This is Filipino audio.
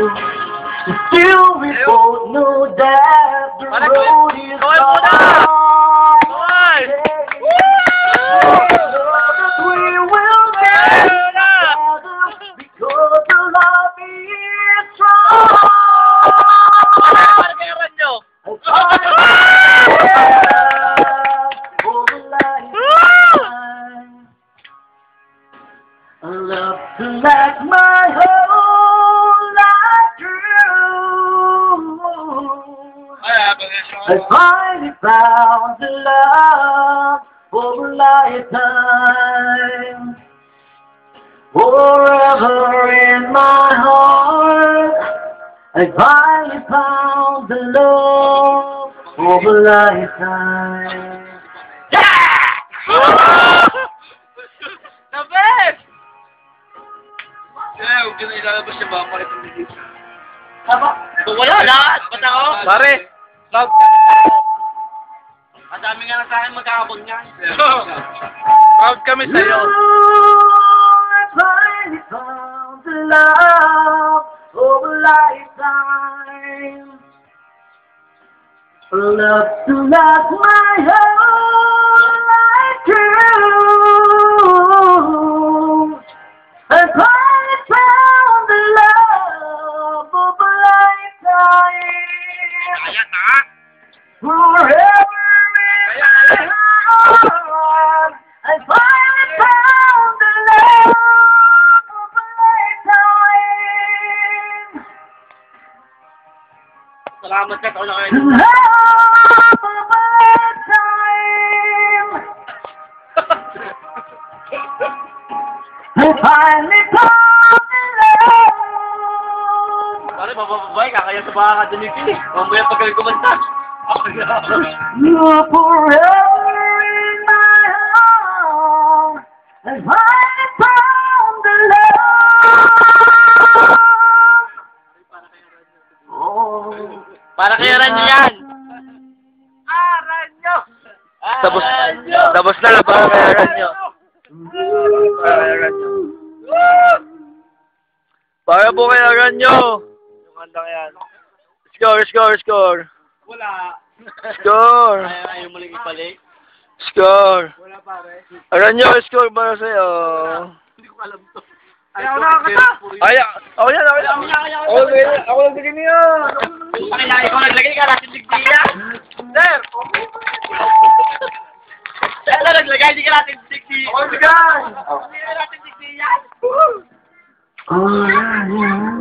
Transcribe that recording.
Still we both know that the road is long. We will get together because the love is strong. A love to last my whole life through. I finally found the love for a lifetime. Forever in my heart, I finally found the love for a lifetime. The best! Huwag ka na ilalabas siya ba? Palit ang video. Wala na! Ba't ako? Pare! Proud kami sa'yo. Ang dami nga na sa akin magkakabon nga. Proud kami sa'yo. I finally found the love of a lifetime. A love to last my whole life through. I finally found the love of a lifetime. Kaya na! Forever in my heart, I finally found the love of a lifetime. Salamat ka, ikaw na kayo. The love of a lifetime. I finally found the love. Pare, bababay ka, kaya sa baka ka dinig eh. Mamaya pagkalit kumanta. You're forever in my heart. I finally found the love. Oh. Para kaya rin yan. Ranyo! Tapos na, para kaya Ranyo. Para kaya Ranyo. Para po kaya Ranyo. Yung kantang yan. Score. Wala. Score. Ayaw mo lang ipalik. Score. Wala pare. Ranyo, score para sa'yo. Hindi ko alam to. Ayaw na ka! Ay, ako yan. Ako nagbigay niya. Ikaw naglagay ka, natin digdiya. Sir! Sir, naglagay, hindi ka natin digdiya. Oh my God! Hindi ka natin digdiya. Oh, yeah.